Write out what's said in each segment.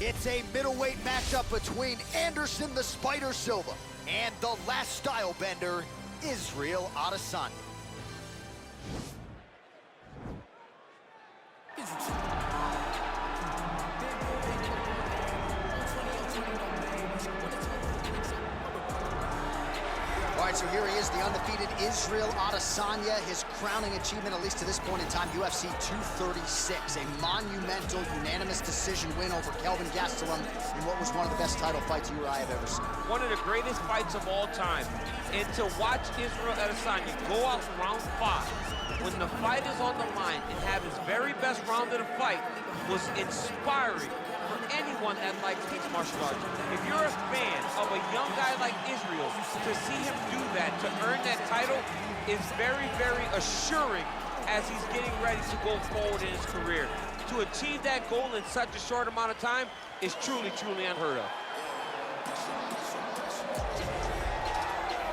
It's a middleweight matchup between Anderson the Spider Silva and the last style bender, Israel Adesanya. All right, so here he is, the undefeated Israel Adesanya. His crowning achievement, at least to this point in time, UFC 236. A monumental, unanimous decision win over Kelvin Gastelum in what was one of the best title fights you or I have ever seen. One of the greatest fights of all time. And to watch Israel Adesanya go out in round 5, when the fight is on the line and have his very best round of the fight, was inspiring for anyone that likes mixed martial arts. If you're a fan of a young guy like Israel, to see him do that, to earn that title, is very, very assuring as he's getting ready to go forward in his career. To achieve that goal in such a short amount of time is truly, truly unheard of.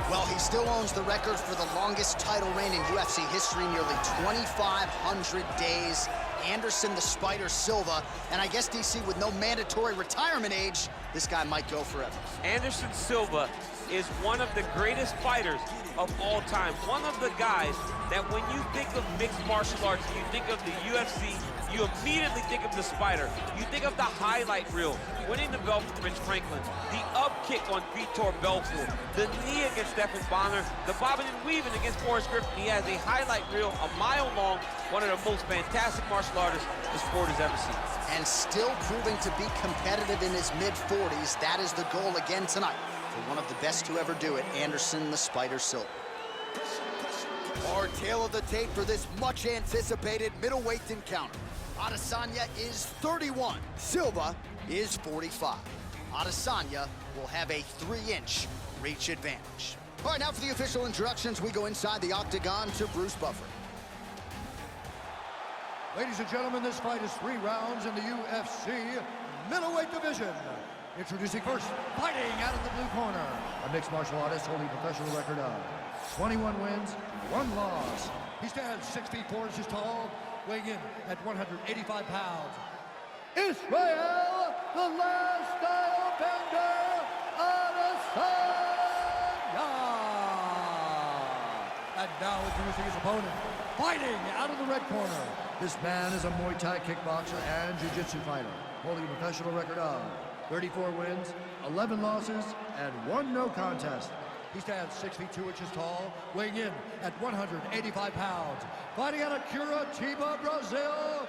Well, he still owns the record for the longest title reign in UFC history, nearly 2,500 days. Anderson the Spider Silva, and I guess, DC, with no mandatory retirement age, this guy might go forever. Anderson Silva is one of the greatest fighters of all time. One of the guys that when you think of mixed martial arts, you think of the UFC, you immediately think of the Spider. You think of the highlight reel, winning the belt from Rich Franklin, the up kick on Vitor Belfort, the knee against Stephan Bonner, the bobbing and weaving against Forrest Griffin. He has a highlight reel a mile long, one of the most fantastic martial artists the sport has ever seen. And still proving to be competitive in his mid-40s. That is the goal again tonight for one of the best to ever do it, Anderson the Spider Silva. Our tale of the tape for this much-anticipated middleweight encounter. Adesanya is 31, Silva is 45. Adesanya will have a 3-inch reach advantage. All right, now for the official introductions, we go inside the octagon to Bruce Buffer. Ladies and gentlemen, this fight is 3 rounds in the UFC middleweight division. Introducing first, fighting out of the blue corner, a mixed martial artist holding a professional record of 21 wins, 1 loss. He stands 6 feet 4 inches tall, weighing in at 185 pounds. Israel, the last style bender, Adesanya! And now introducing his opponent, fighting out of the red corner. This man is a Muay Thai kickboxer and jiu-jitsu fighter, holding a professional record of 34 wins, 11 losses, and 1 no contest. He stands 6 feet 2 inches tall, weighing in at 185 pounds. Fighting out of Curitiba, Brazil,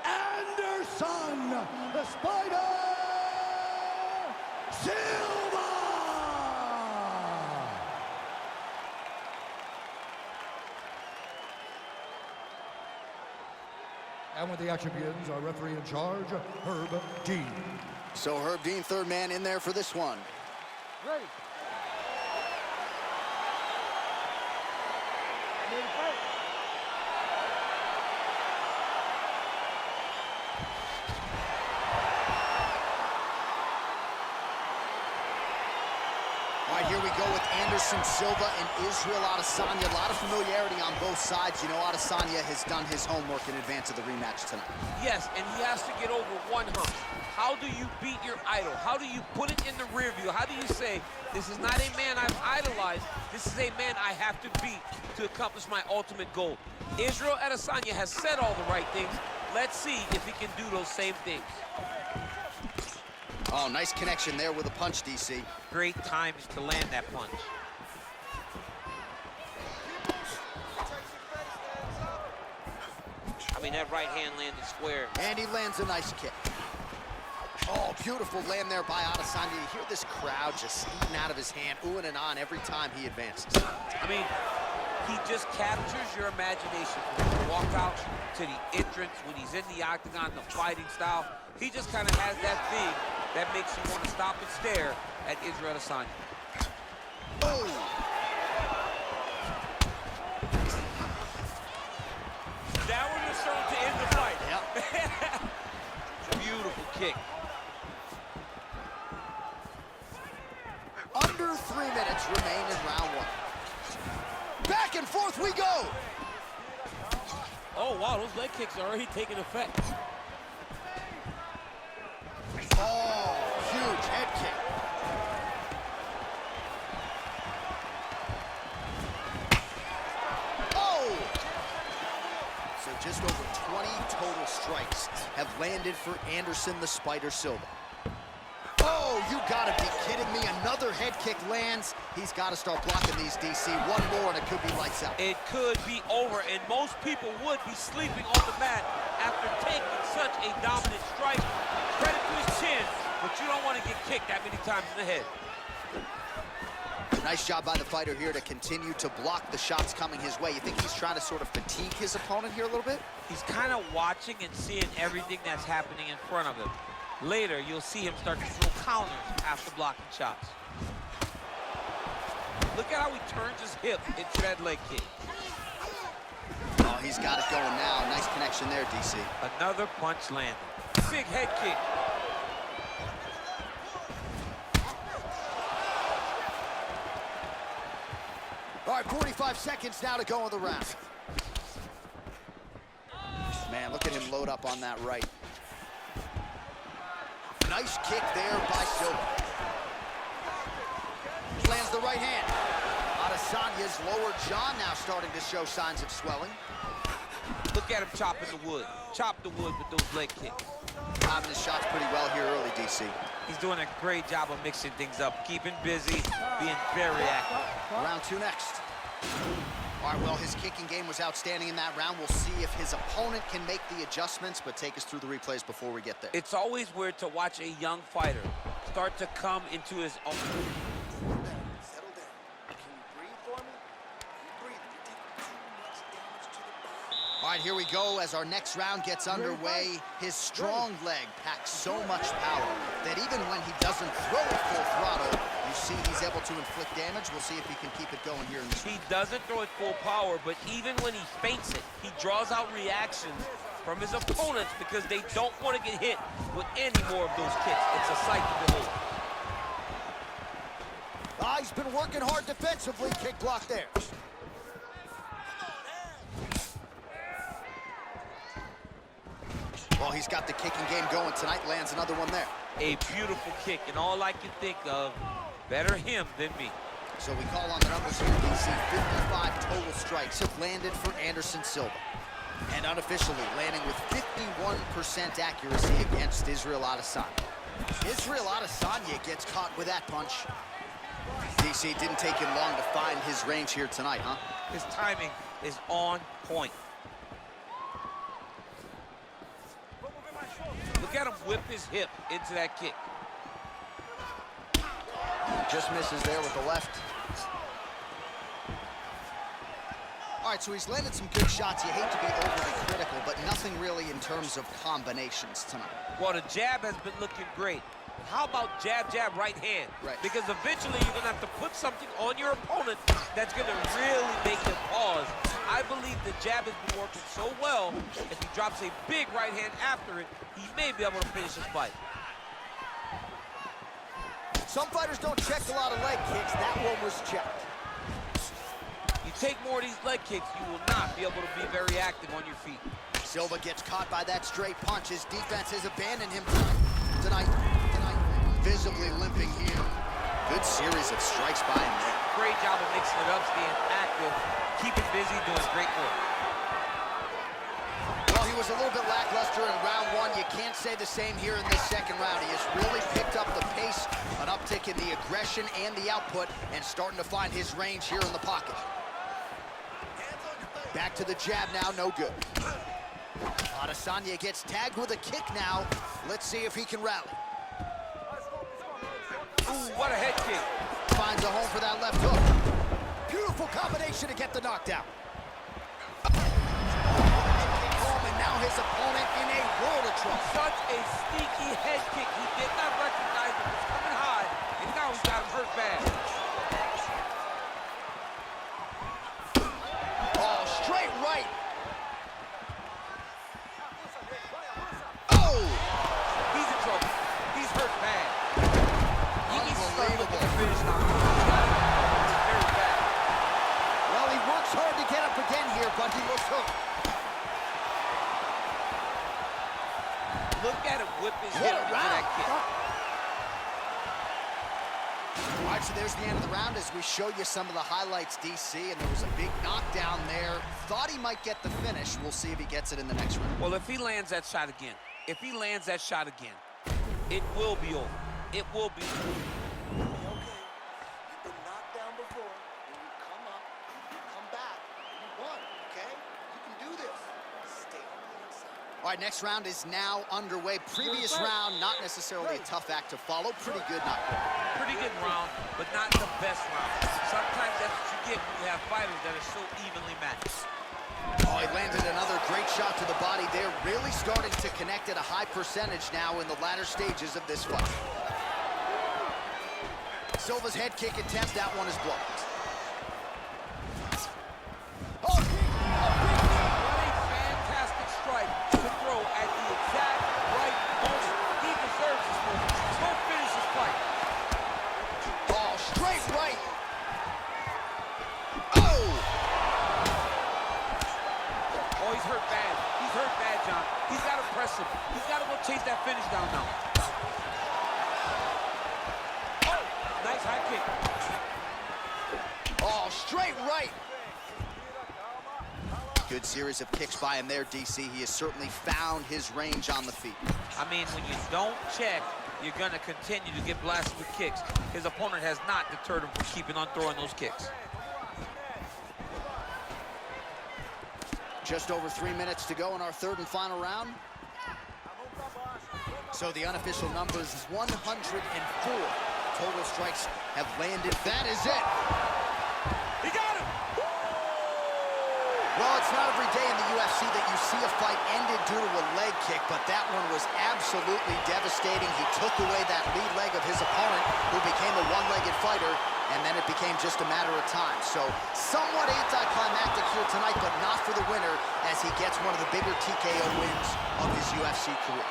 Anderson, the Spider Silva! And when the action begins, our referee in charge, Herb Dean. So Herb Dean, third man in there for this one. Ready. All right, here we go with Anderson Silva and Israel Adesanya. A lot of familiarity on both sides. You know, Adesanya has done his homework in advance of the rematch tonight. Yes, and he has to get over one hump. How do you beat your idol? How do you put it in the rear view? How do you say, this is not a man I've idolized, this is a man I have to beat to accomplish my ultimate goal? Israel Adesanya has said all the right things. Let's see if he can do those same things. Oh, nice connection there with a punch, DC. Great timing to land that punch. I mean, that right hand landed square. And he lands a nice kick. Oh, beautiful land there by Adesanya. You hear this crowd just eating out of his hand, oohing and on every time he advances. I mean, he just captures your imagination from the walk out to the entrance, when he's in the octagon, the fighting style. He just kind of has that thing that makes you want to stop and stare at Israel Adesanya. Oh! That one was shown to end the fight. Yep. Beautiful kick. Under 3 minutes remain in round 1. Back and forth we go! Oh, wow, those leg kicks are already taking effect. Oh, landed for Anderson the Spider Silva. Oh, you gotta be kidding me. Another head kick lands. He's gotta start blocking these, DC. One more and it could be lights out. It could be over, and most people would be sleeping on the mat after taking such a dominant strike. Credit to his chin, but you don't want to get kicked that many times in the head. Nice job by the fighter here to continue to block the shots coming his way. You think he's trying to sort of fatigue his opponent here a little bit? He's kind of watching and seeing everything that's happening in front of him. Later, you'll see him start to throw counters after blocking shots. Look at how he turns his hip into that leg kick. Oh, he's got it going now. Nice connection there, DC. Another punch landed. Big head kick. All right, 45 seconds now to go in the round. Man, look at him load up on that right. Nice kick there by Silva. Lands the right hand. Adesanya's lower jaw now starting to show signs of swelling. Look at him chopping the wood. Chop the wood with those leg kicks. Timing his shots pretty well here early, DC. He's doing a great job of mixing things up, keeping busy, being very active. Round two next. All right, well, his kicking game was outstanding in that round. We'll see if his opponent can make the adjustments, but take us through the replays before we get there. It's always weird to watch a young fighter start to come into his own. Settle down. Can you breathe for me? Breathe. You're taking too much damage to the body. All right, here we go as our next round gets underway. His strong leg packs so much power that even when he doesn't throw it full throttle, you see he's able to inflict damage. We'll see if he can keep it going here in this round. He doesn't throw it full power, but even when he feints it, he draws out reactions from his opponents because they don't want to get hit with any more of those kicks. It's a sight to behold. Ah, he's been working hard defensively. Kick block there. Well, he's got the kicking game going tonight. Lands another one there. A beautiful kick, and all I can think of, better him than me. So we call on the numbers here, DC. 55 total strikes have landed for Anderson Silva. And unofficially landing with 51% accuracy against Israel Adesanya. Israel Adesanya gets caught with that punch. DC, didn't take him long to find his range here tonight, huh? His timing is on point. Look at him whip his hip into that kick. Just misses there with the left. All right, so he's landed some good shots. You hate to be overly critical, but nothing really in terms of combinations tonight. Well, the jab has been looking great. How about jab, jab, right hand? Right. Because eventually you're going to have to put something on your opponent that's going to really make him pause. I believe the jab has been working so well, if he drops a big right hand after it, he may be able to finish his fight. Some fighters don't check a lot of leg kicks. That one was checked. You take more of these leg kicks, you will not be able to be very active on your feet. Silva gets caught by that straight punch. His defense has abandoned him tonight. Visibly limping here. Good series of strikes by him there. Great job of mixing it up, staying active, keeping busy, doing great work. Well, he was a little bit lackluster in round one. You can't say the same here in this second round. He has really picked up the pace, an uptick in the aggression and the output, and starting to find his range here in the pocket. Back to the jab now, no good. Adesanya gets tagged with a kick now. Let's see if he can rally. Ooh, what a head kick. Finds a home for that left hook. Beautiful combination to get the knockdown. And now his opponent in a world of trouble. Such a sneaky head kick. He did not recognize it was coming high, and now he's got him hurt bad. Oh, straight right. Oh! He's in trouble. He's hurt bad. He needs to start looking to finish now. Very bad. Well, he works hard to get up again here, but he looks hurt. Look at him whip his hip into that kick. All right, so there's the end of the round as we show you some of the highlights, DC, and there was a big knockdown there. Thought he might get the finish. We'll see if he gets it in the next round. Well, if he lands that shot again, If he lands that shot again, it will be over. It will be over. Okay, you've been knocked down before. When you come up, you come back. You won, okay? You can do this. Stay on the inside. All right, next round is now underway. Previous round, not necessarily a tough act to follow. Pretty good knockout. Pretty good round, but not the best round. Sometimes that's what you get when you have fighters that are so evenly matched. Oh, he landed another great shot to the body there. Really starting to connect at a high percentage now in the latter stages of this fight. Silva's head kick attempt, that one is blocked. What a fantastic strike to throw at the exact right moment. He deserves this move. Go finish his fight. Oh, straight right. Oh! Oh, he's hurt bad. He's hurt bad, John. He's got to press him. He's got to go chase that finish down now. Oh, nice high kick. Oh, straight right. Good series of kicks by him there, DC. He has certainly found his range on the feet. I mean, when you don't check, you're going to continue to get blasted with kicks. His opponent has not deterred him from keeping on throwing those kicks. Just over 3 minutes to go in our third and final round. So the unofficial numbers is 104. Total strikes have landed. That is it. He got him! Well, it's not every day in the UFC that you see a fight ended due to a leg kick, but that one was absolutely devastating. He took away that lead leg of his opponent, who became a one-legged fighter, and then it became just a matter of time. So somewhat anticlimactic here tonight, but not for the winner, as he gets one of the bigger TKO wins of his UFC career.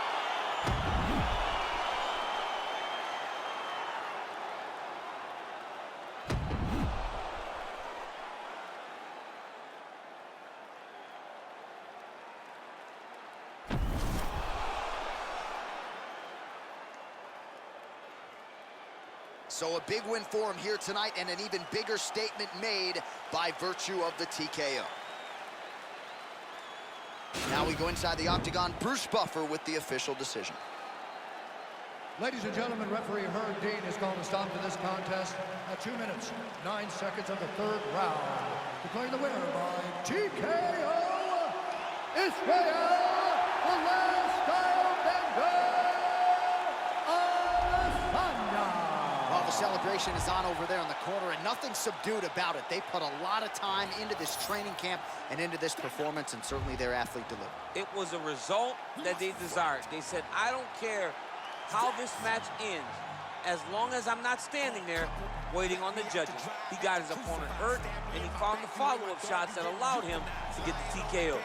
So a big win for him here tonight, and an even bigger statement made by virtue of the TKO. Now we go inside the octagon. Bruce Buffer with the official decision. Ladies and gentlemen, referee Herb Dean has called a stop to this contest at 2 minutes, 9 seconds of the third round. Declaring the winner by TKO, Israel, the last style bender, Adesanya. Well, the celebration is on over there in the corner, and nothing subdued about it. They put a lot of time into this training camp and into this performance, and certainly their athlete delivered. It was a result that they desired. They said, I don't care how this match ends, as long as I'm not standing there waiting on the judges. He got his opponent hurt, and he found the follow-up shots that allowed him to get the TKO.